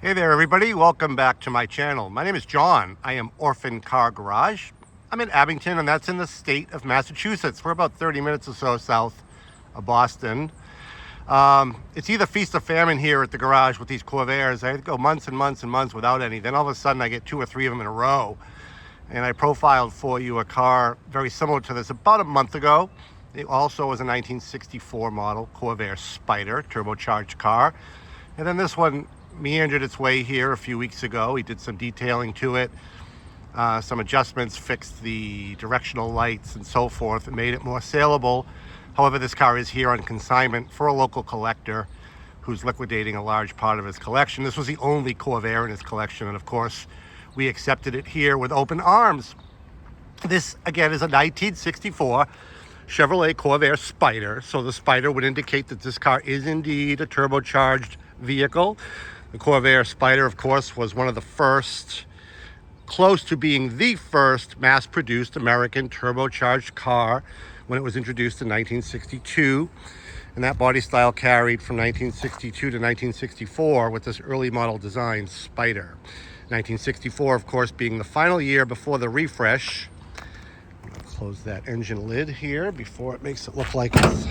Hey there everybody, welcome back to my channel. My name is John. I am Orphan Car Garage. I'm in Abington and that's in the state of Massachusetts. We're about 30 minutes or so south of Boston. It's either feast or famine here at the garage with these Corvairs. I go months and months and months without any. Then all of a sudden I get 2 or 3 of them in a row. And I profiled for you a car very similar to this about a month ago. It also was a 1964 model Corvair Spyder turbocharged car. And then this one meandered its way here a few weeks ago. We did some detailing to it, some adjustments, fixed the directional lights and so forth, and made it more saleable. However, this car is here on consignment for a local collector who's liquidating a large part of his collection. This was the only Corvair in his collection, and of course, we accepted it here with open arms. This, again, is a 1964 Chevrolet Corvair Spyder, so the Spyder would indicate that this car is indeed a turbocharged vehicle. The Corvair Spyder, of course, was one of the first, close to being the first mass-produced American turbocharged car when it was introduced in 1962. And that body style carried from 1962 to 1964 with this early model design Spyder. 1964, of course, being the final year before the refresh. I'm going to close that engine lid here before it makes it look like it's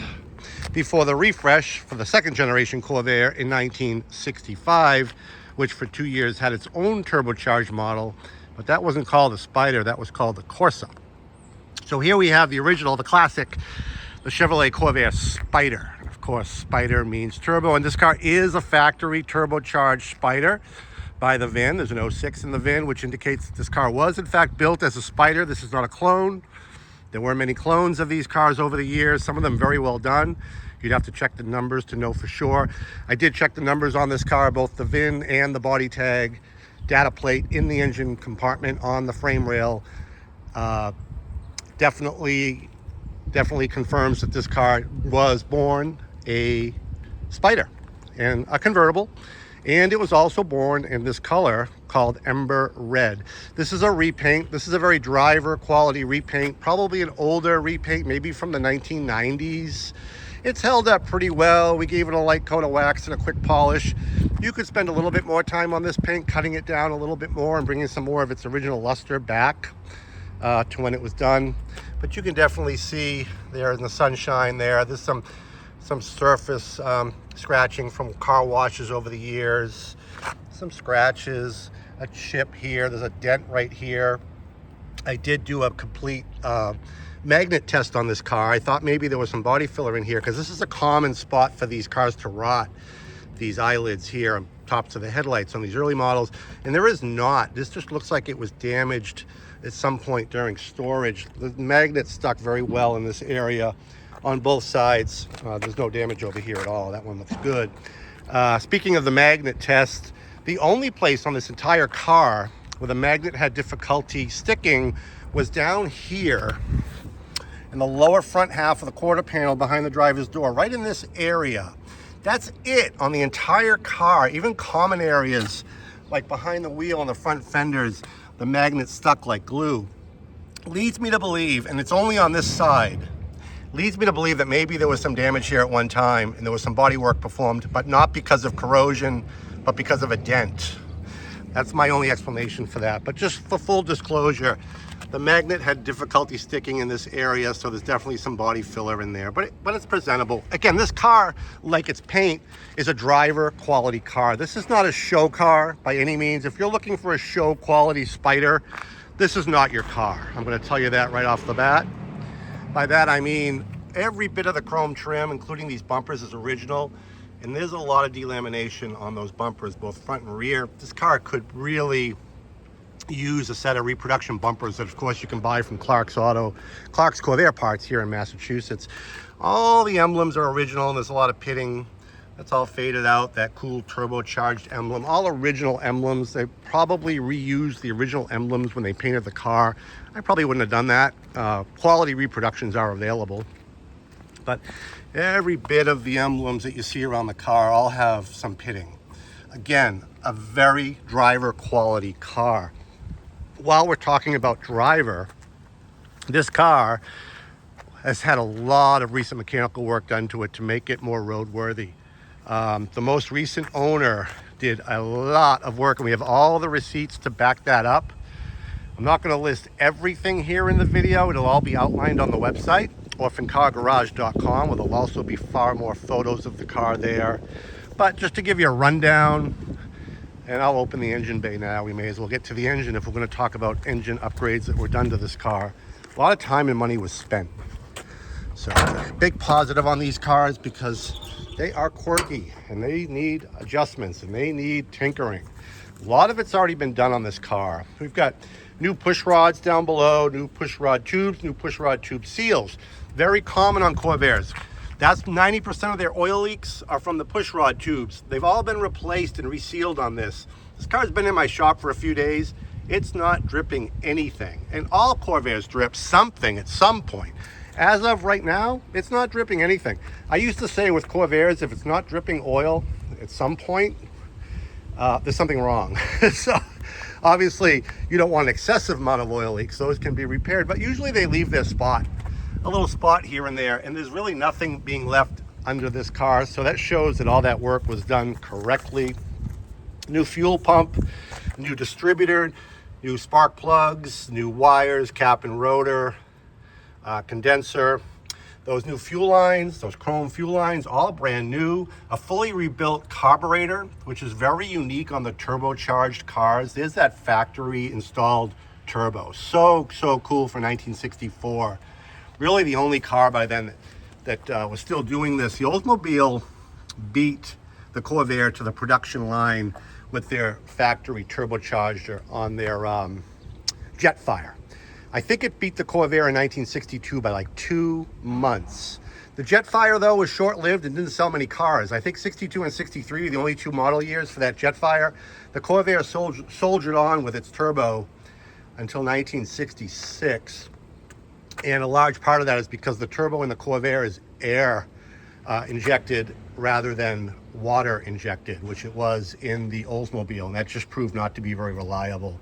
before the refresh for the second generation Corvair in 1965, which for 2 years had its own turbocharged model, but that wasn't called the Spyder, that was called the Corsa. So here we have the original, the classic, the Chevrolet Corvair Spyder. And of course, Spyder means turbo, and this car is a factory turbocharged Spyder by the VIN. There's an 06 in the VIN, which indicates that this car was in fact built as a Spyder. This is not a clone. There were many clones of these cars over the years, some of them very well done. You'd have to check the numbers to know for sure. I did check the numbers on this car, both the VIN and the body tag, data plate in the engine compartment on the frame rail. Definitely confirms that this car was born a Spyder and a convertible. And it was also born in this color called Ember Red. This is a repaint. This is a very driver quality repaint, probably an older repaint, maybe from the 1990s. It's held up pretty well. We gave it a light coat of wax and a quick polish. You could spend a little bit more time on this paint, cutting it down a little bit more and bringing some more of its original luster back to when it was done. But you can definitely see there in the sunshine there, there's some surface scratching from car washes over the years, some scratches, a chip here, there's a dent right here. I did do a complete magnet test on this car. I thought maybe there was some body filler in here because this is a common spot for these cars to rot, these eyelids here on tops of the headlights on these early models, and there is not. This just looks like it was damaged at some point during storage. The magnet stuck very well in this area on both sides. There's no damage over here at all. That one looks good. Speaking of the magnet test, the only place on this entire car where the magnet had difficulty sticking was down here in the lower front half of the quarter panel behind the driver's door, right in this area. That's it on the entire car. Even common areas like behind the wheel and the front fenders, the magnet stuck like glue. Leads me to believe, and it's only on this side, leads me to believe that maybe there was some damage here at one time and there was some body work performed, but not because of corrosion, but because of a dent. That's my only explanation for that. But just for full disclosure, the magnet had difficulty sticking in this area, so there's definitely some body filler in there, but it's presentable. Again, this car, like its paint, is a driver quality car. This is not a show car by any means. If you're looking for a show quality Spyder, this is not your car. I'm going to tell you that right off the bat. By that I mean every bit of the chrome trim, including these bumpers, is original, and there's a lot of delamination on those bumpers, both front and rear. This car could really use a set of reproduction bumpers that of course you can buy from Clark's Corvair parts here in Massachusetts. All the emblems are original, and there's a lot of pitting that's all faded out, that cool turbocharged emblem, all original emblems. They probably reused the original emblems when they painted the car. I probably wouldn't have done that. Quality reproductions are available, but every bit of the emblems that you see around the car all have some pitting. Again, a very driver quality car. While we're talking about driver, this car has had a lot of recent mechanical work done to it to make it more roadworthy. The most recent owner did a lot of work, and we have all the receipts to back that up. I'm not going to list everything here in the video. It'll all be outlined on the website, orphancargarage.com, where there'll also be far more photos of the car there. But just to give you a rundown, and I'll open the engine bay now. We may as well get to the engine if we're going to talk about engine upgrades that were done to this car. A lot of time and money was spent. So big positive on these cars because they are quirky and they need adjustments and they need tinkering. A lot of it's already been done on this car. We've got new push rods down below, new push rod tubes, new push rod tube seals. Very common on Corvairs. That's 90% of their oil leaks are from the push rod tubes. They've all been replaced and resealed on this. This car's been in my shop for a few days. It's not dripping anything. And all Corvairs drip something at some point. As of right now, it's not dripping anything. I used to say with Corvairs, if it's not dripping oil at some point, there's something wrong. So obviously you don't want an excessive amount of oil leaks. Those can be repaired, but usually they leave their spot, a little spot here and there, and there's really nothing being left under this car. So that shows that all that work was done correctly. New fuel pump, new distributor, new spark plugs, new wires, cap and rotor, condenser. Those new fuel lines, those chrome fuel lines, all brand new. A fully rebuilt carburetor, which is very unique on the turbocharged cars. There's that factory installed turbo. So cool for 1964. Really the only car by then that was still doing this. The Oldsmobile beat the Corvair to the production line with their factory turbocharger on their Jetfire. I think it beat the Corvair in 1962 by like 2 months. The Jetfire, though, was short-lived and didn't sell many cars. I think 62 and 63 were the only 2 model years for that Jetfire. The Corvair soldiered on with its turbo until 1966. And a large part of that is because the turbo in the Corvair is air injected rather than water injected, which it was in the Oldsmobile, and that just proved not to be very reliable.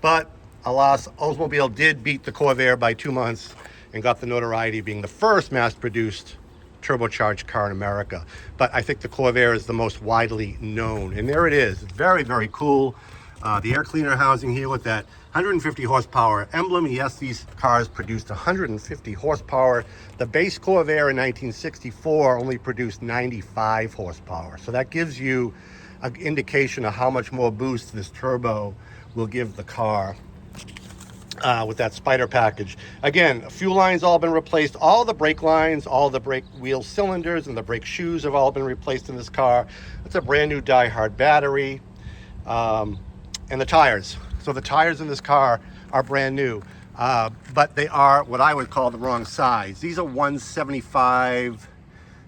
But alas, Oldsmobile did beat the Corvair by 2 months and got the notoriety of being the first mass-produced turbocharged car in America. But I think the Corvair is the most widely known. And there it is. Very, very cool. The air cleaner housing here with that 150 horsepower emblem. Yes, these cars produced 150 horsepower. The base Corvair in 1964 only produced 95 horsepower. So that gives you an indication of how much more boost this turbo will give the car. With that Spyder package. Again, fuel lines all been replaced. All the brake lines, all the brake wheel cylinders and the brake shoes have all been replaced in this car. It's a brand new die-hard battery. And the tires. So the tires in this car are brand new. But they are what I would call the wrong size. These are 175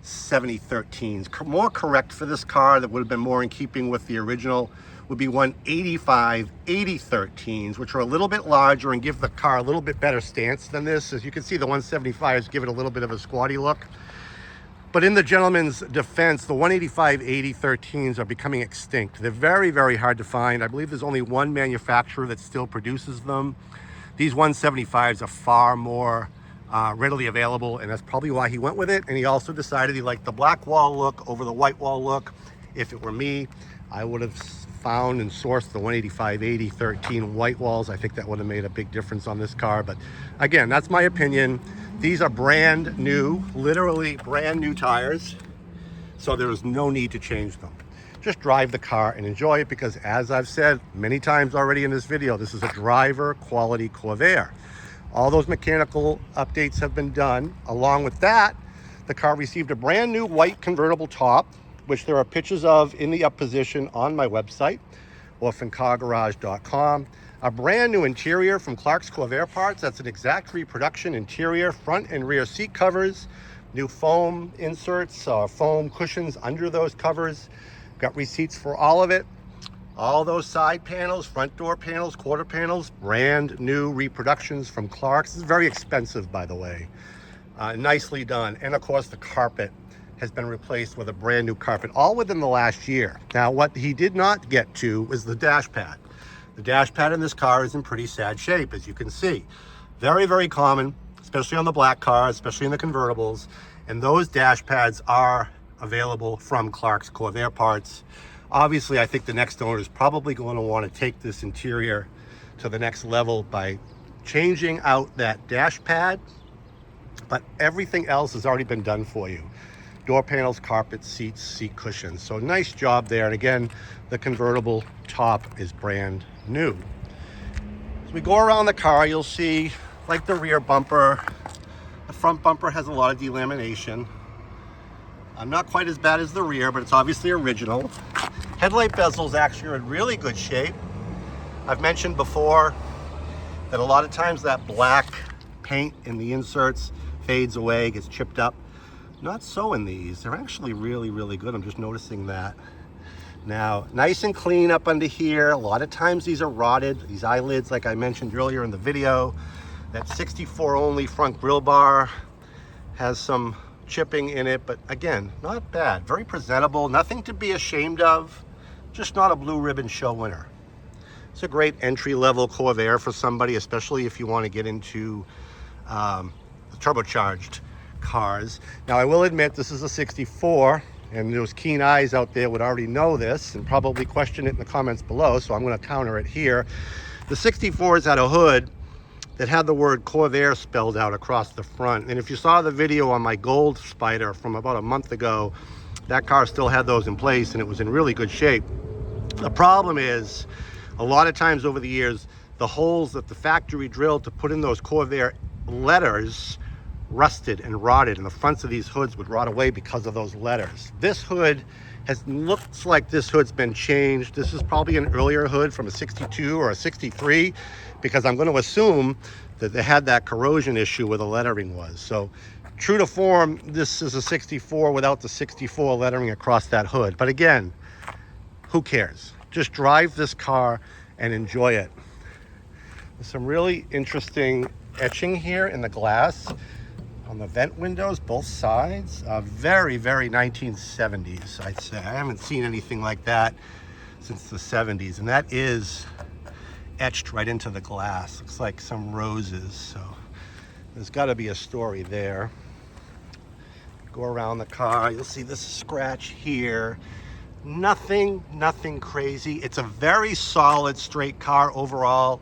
7013s. More correct for this car, that would have been more in keeping with the original, would be 185 8013s, which are a little bit larger and give the car a little bit better stance than this. As you can see, the 175s give it a little bit of a squatty look. But in the gentleman's defense, the 185 8013s are becoming extinct. They're very, very hard to find. I believe there's only one manufacturer that still produces them. These 175s are far more readily available, and that's probably why he went with it. And he also decided he liked the black wall look over the white wall look. If it were me, I would have found and sourced the 185 8013 white walls. I think that would have made a big difference on this car. But again, that's my opinion. These are brand new, literally brand new tires. So there is no need to change them. Just drive the car and enjoy it, because as I've said many times already in this video, this is a driver quality Corvair. All those mechanical updates have been done. Along with that, the car received a brand new white convertible top, which there are pictures of in the up position on my website, orphancargarage.com. A brand new interior from Clark's Corvair Parts. That's an exact reproduction interior, front and rear seat covers, new foam inserts, foam cushions under those covers. Got receipts for all of it. All those side panels, front door panels, quarter panels, brand new reproductions from Clark's. This is very expensive, by the way. Nicely done. And of course, the carpet has been replaced with a brand new carpet, all within the last year. Now, what he did not get to is the dash pad. The dash pad in this car is in pretty sad shape, as you can see. Very, very common, especially on the black cars, especially in the convertibles. And those dash pads are available from Clark's Corvair Parts. Obviously, I think the next owner is probably going to want to take this interior to the next level by changing out that dash pad, but everything else has already been done for you. Door panels, carpet, seats, seat cushions. So nice job there. And again, the convertible top is brand new. As we go around the car, you'll see, like the rear bumper, the front bumper has a lot of delamination. Not quite as bad as the rear, but it's obviously original. Headlight bezels actually are in really good shape. I've mentioned before that a lot of times that black paint in the inserts fades away, gets chipped up. Not so in these. They're actually really, really good. I'm just noticing that. Now, nice and clean up under here. A lot of times these are rotted. These eyelids, like I mentioned earlier in the video, that 64 only front grille bar has some chipping in it, but again, not bad. Very presentable, nothing to be ashamed of, just not a blue ribbon show winner. It's a great entry-level Corvair for somebody, especially if you want to get into the turbocharged cars. Now, I will admit this is a 64, and those keen eyes out there would already know this and probably question it in the comments below, so I'm going to counter it here. The 64s had a hood that had the word Corvair spelled out across the front. And if you saw the video on my gold Spyder from about a month ago, that car still had those in place and it was in really good shape. The problem is, a lot of times over the years, the holes that the factory drilled to put in those Corvair letters rusted and rotted, and the fronts of these hoods would rot away because of those letters. This hood looks like this hood's been changed. This is probably an earlier hood from a 62 or a 63, because I'm going to assume that they had that corrosion issue where the lettering was. So true to form, this is a 64 without the 64 lettering across that hood. But again, who cares? Just drive this car and enjoy it. There's some really interesting etching here in the glass on the vent windows, both sides. Very, very 1970s, I'd say. I haven't seen anything like that since the 70s, and that is etched right into the glass. Looks like some roses, so there's got to be a story there. Go around the car, you'll see this scratch here. Nothing crazy. It's a very solid straight car overall.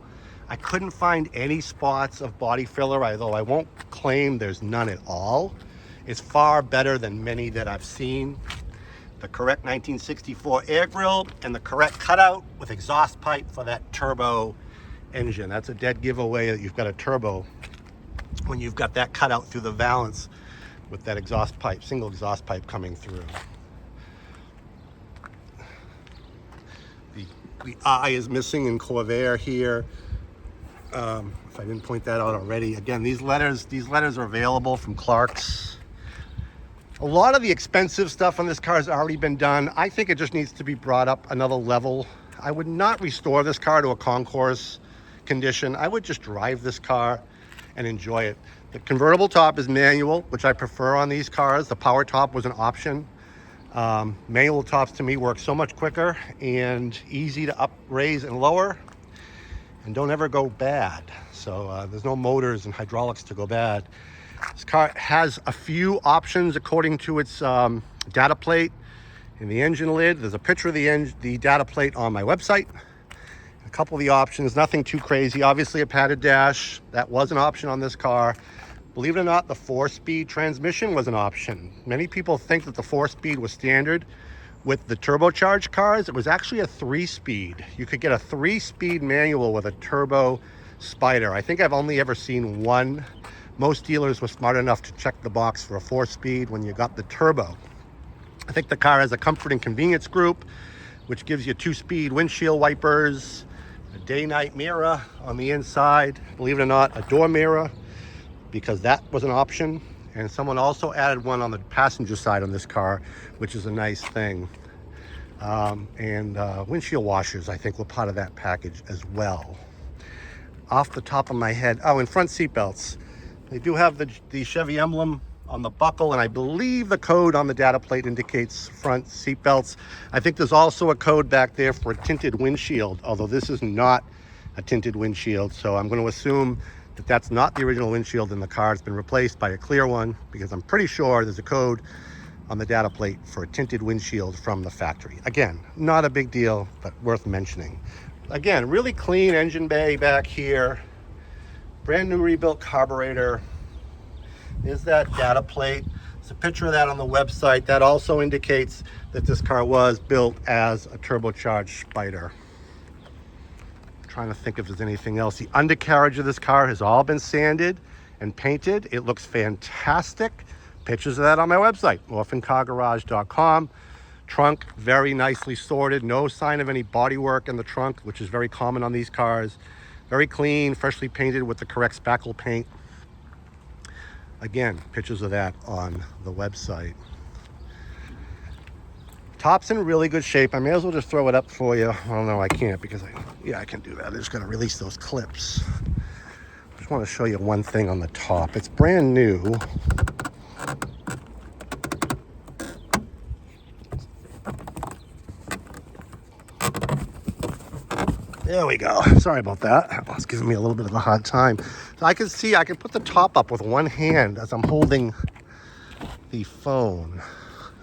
I couldn't find any spots of body filler, although I won't claim there's none at all. It's far better than many that I've seen. The correct 1964 air grill and the correct cutout with exhaust pipe for that turbo engine. That's a dead giveaway that you've got a turbo when you've got that cutout through the valance with that exhaust pipe, single exhaust pipe coming through. The eye is missing in Corvair here. If I didn't point that out already. Again, these letters are available from Clark's. A lot of the expensive stuff on this car has already been done. I think it just needs to be brought up another level. I would not restore this car to a concourse condition. I would just drive this car and enjoy it. The convertible top is manual, which I prefer on these cars. The power top was an option. Manual tops to me work so much quicker and easy to up, raise, and lower, and don't ever go bad. So there's no motors and hydraulics to go bad. This car has a few options according to its data plate in the engine lid. There's a picture of the data plate on my website. A couple of the options, nothing too crazy. Obviously a padded dash, that was an option on this car. Believe it or not, the 4-speed transmission was an option. Many people think that the 4-speed was standard. With the turbocharged cars, it was actually a 3-speed. You could get a 3-speed manual with a turbo Spyder. I think I've only ever seen one. Most dealers were smart enough to check the box for a 4-speed when you got the turbo. I think the car has a comfort and convenience group, which gives you 2-speed windshield wipers, a day-night mirror on the inside. Believe it or not, a door mirror, because that was an option. And someone also added one on the passenger side on this car, which is a nice thing. Windshield washers, I think, were part of that package as well. Off the top of my head, and front seat belts. They do have the Chevy emblem on the buckle, and I believe the code on the data plate indicates front seat belts. I think there's also a code back there for a tinted windshield, although this is not a tinted windshield, so I'm going to assume that that's not the original windshield in the car. It's been replaced by a clear one, because I'm pretty sure there's a code on the data plate for a tinted windshield from the factory. Again, not a big deal, but worth mentioning. Again, really clean engine bay back here. Brand new rebuilt carburetor. There's that data plate. There's a picture of that on the website. That also indicates that this car was built as a turbocharged Spyder. Trying to think if there's anything else. The undercarriage of this car has all been sanded and painted. It looks fantastic. Pictures of that on my website, orphancargarage.com. Trunk very nicely sorted. No sign of any bodywork in the trunk, which is very common on these cars. Very clean, freshly painted with the correct spackle paint. Again, pictures of that on the website. Top's in really good shape. I may as well just throw it up for you. Well, no, I can't because I can do that. I'm just gonna release those clips. I just want to show you one thing on the top. It's brand new. There we go. Sorry about that. It's giving me a little bit of a hard time. So I can see, I can put the top up with one hand as I'm holding the phone.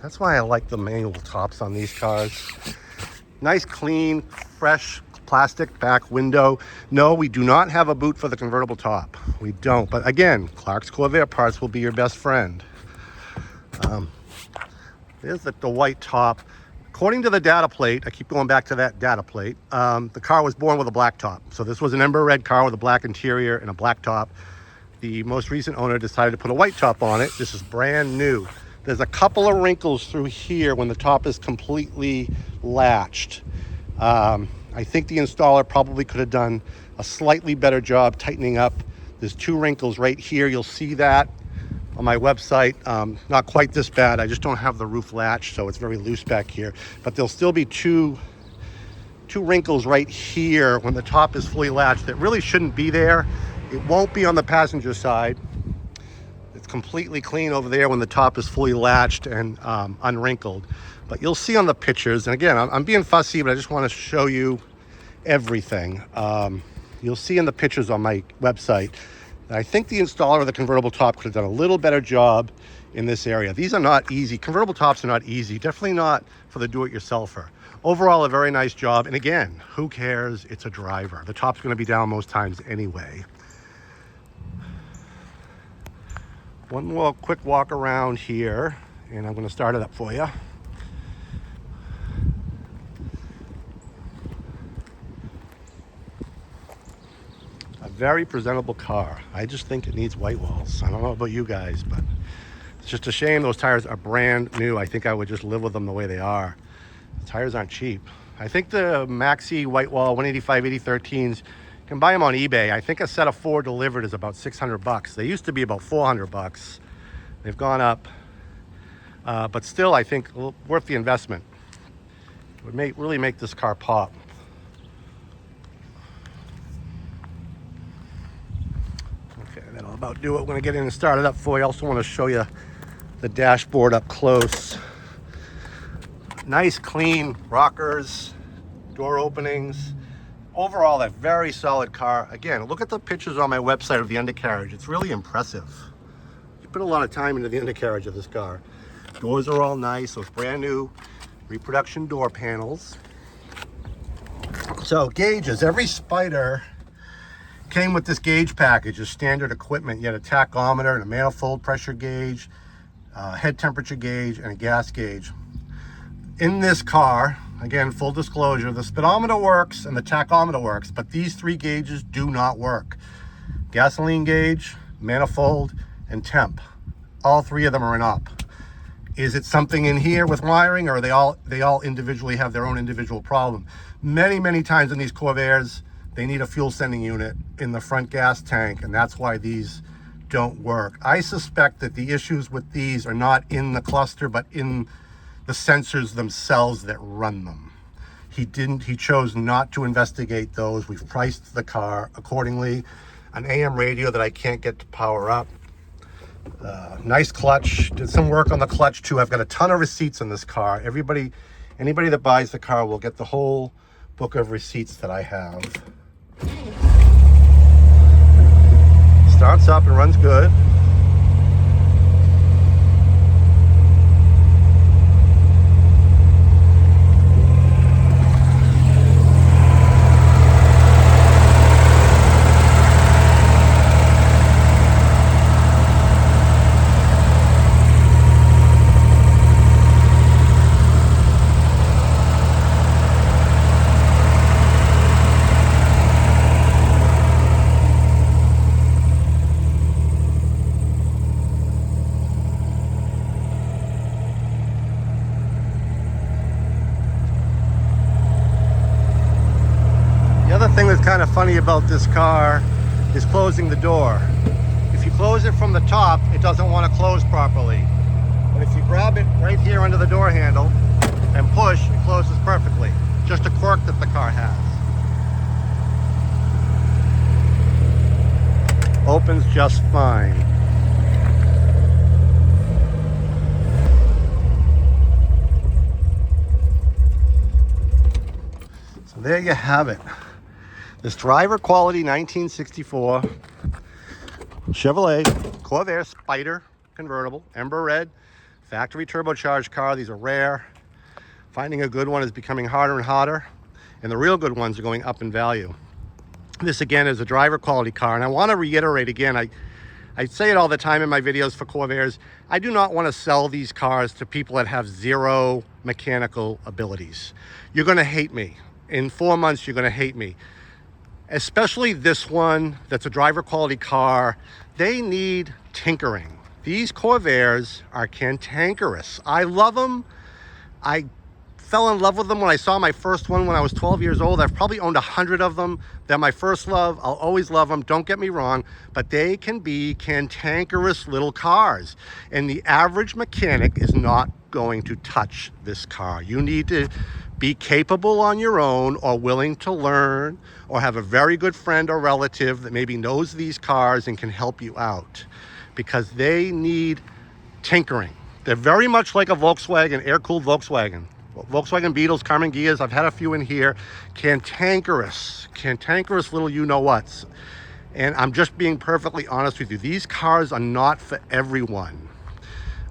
That's why I like the manual tops on these cars. Nice, clean, fresh plastic back window. No, we do not have a boot for the convertible top. We don't. But again, Clark's Corvair parts will be your best friend. There's the white top. According to the data plate, I keep going back to that data plate, the car was born with a black top. So this was an ember red car with a black interior and a black top. The most recent owner decided to put a white top on it. This is brand new. There's a couple of wrinkles through here when the top is completely latched. I think the installer probably could have done a slightly better job tightening up. There's 2 wrinkles right here. You'll see that on my website. Not quite this bad. I just don't have the roof latch, so it's very loose back here. But there'll still be two wrinkles right here when the top is fully latched that really shouldn't be there. It won't be on the passenger side. It's completely clean over there when the top is fully latched and unwrinkled. But you'll see on the pictures, and again, I'm being fussy, but I just want to show you everything. You'll see in the pictures on my website, I think the installer of the convertible top could have done a little better job in this area. These are not easy. Convertible tops are not easy. Definitely not for the do-it-yourselfer. Overall, a very nice job. And again, who cares? It's a driver. The top's going to be down most times anyway. One more quick walk around here, and I'm going to start it up for you. Very presentable car. I just think it needs white walls. I don't know about you guys, but it's just a shame those tires are brand new. I think I would just live with them the way they are. The tires aren't cheap. I think the Maxi white wall 185 8013s, you can buy them on eBay. I think a set of 4 delivered is about 600 bucks. They used to be about 400 bucks. They've gone up, but still I think worth the investment. It would really make this car pop. That'll about do it. We're going to get in and start it up for you. I also want to show you the dashboard up close. Nice, clean rockers, door openings. Overall, a very solid car. Again, look at the pictures on my website of the undercarriage. It's really impressive. You put a lot of time into the undercarriage of this car. Doors are all nice. Those brand new reproduction door panels. So gauges. Every Spyder came with this gauge package as standard equipment. You had a tachometer and a manifold pressure gauge, head temperature gauge, and a gas gauge. In this car, again, full disclosure, the speedometer works and the tachometer works, but these 3 gauges do not work. Gasoline gauge, manifold, and temp. All 3 of them are in up. Is it something in here with wiring, or are they all individually have their own individual problem? Many times in these Corvairs, they need a fuel sending unit in the front gas tank, and that's why these don't work. I suspect that the issues with these are not in the cluster, but in the sensors themselves that run them. He chose not to investigate those. We've priced the car accordingly. An AM radio that I can't get to power up. Nice clutch. Did some work on the clutch too. I've got a ton of receipts in this car. Anybody that buys the car will get the whole book of receipts that I have. Starts up and runs good. that's kind of funny about this car is closing the door. If you close it from the top, it doesn't want to close properly. But if you grab it right here under the door handle and push, it closes perfectly. Just a quirk that the car has. Opens just fine. So there you have it. This driver quality 1964 Chevrolet Corvair Spyder convertible, Ember Red, factory turbocharged car. These are rare. Finding a good one is becoming harder and harder, and the real good ones are going up in value. This again is a driver quality car, and I want to reiterate again, I say it all the time in my videos for Corvairs, I do not want to sell these cars to people that have zero mechanical abilities. You're going to hate me. In 4 months, you're going to hate me. Especially this one that's a driver quality car. They need tinkering. These Corvairs are cantankerous. I love them. I fell in love with them when I saw my first one when I was 12 years old. I've probably owned 100 of them. They're my first love. I'll always love them. Don't get me wrong, but they can be cantankerous little cars. And the average mechanic is not going to touch this car. You need to be capable on your own, or willing to learn, or have a very good friend or relative that maybe knows these cars and can help you out, because they need tinkering. They're very much like a Volkswagen, air-cooled Volkswagen. Volkswagen Beetles, Carmen Gias, I've had a few in here. Cantankerous little you-know-whats. And I'm just being perfectly honest with you. These cars are not for everyone.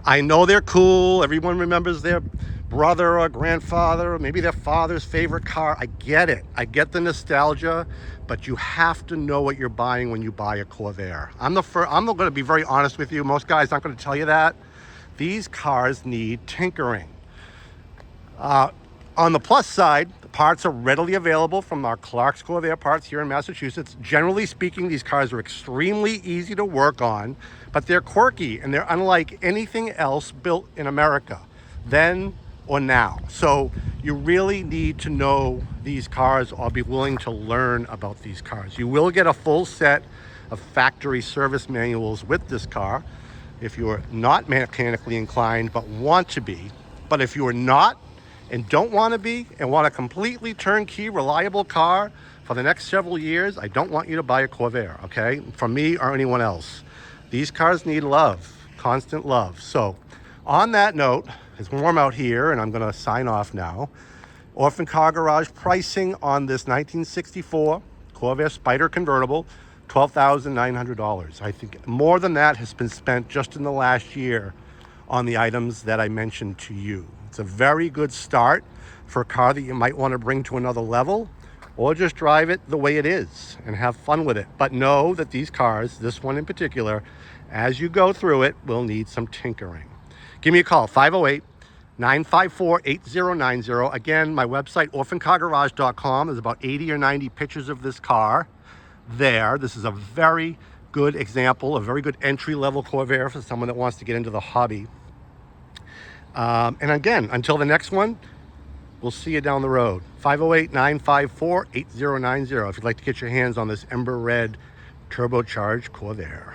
I know they're cool. Everyone remembers their brother or grandfather, or maybe their father's favorite car. I get it. I get the nostalgia, but you have to know what you're buying when you buy a Corvair. I'm going to be very honest with you. Most guys aren't going to tell you that. These cars need tinkering. On the plus side, the parts are readily available from our Clark's Corvair parts here in Massachusetts. Generally speaking, these cars are extremely easy to work on, but they're quirky and they're unlike anything else built in America then or now. So you really need to know these cars or be willing to learn about these cars. You will get a full set of factory service manuals with this car if you're not mechanically inclined but want to be. But if you are not and don't want to be, and want a completely turnkey, reliable car for the next several years, I don't want you to buy a Corvair, okay? From me or anyone else. These cars need love, constant love. So on that note, it's warm out here and I'm gonna sign off now. Orphan Car Garage pricing on this 1964 Corvair Spyder convertible, $12,900. I think more than that has been spent just in the last year on the items that I mentioned to you. It's a very good start for a car that you might want to bring to another level, or just drive it the way it is and have fun with it. But know that these cars, this one in particular, as you go through it, will need some tinkering. Give me a call, 508-954-8090. Again, my website, orphancargarage.com. There's about 80 or 90 pictures of this car there. This is a very good example, a very good entry-level Corvair for someone that wants to get into the hobby. And again, until the next one, we'll see you down the road. 508-954-8090 if you'd like to get your hands on this Ember Red turbocharged Corvair.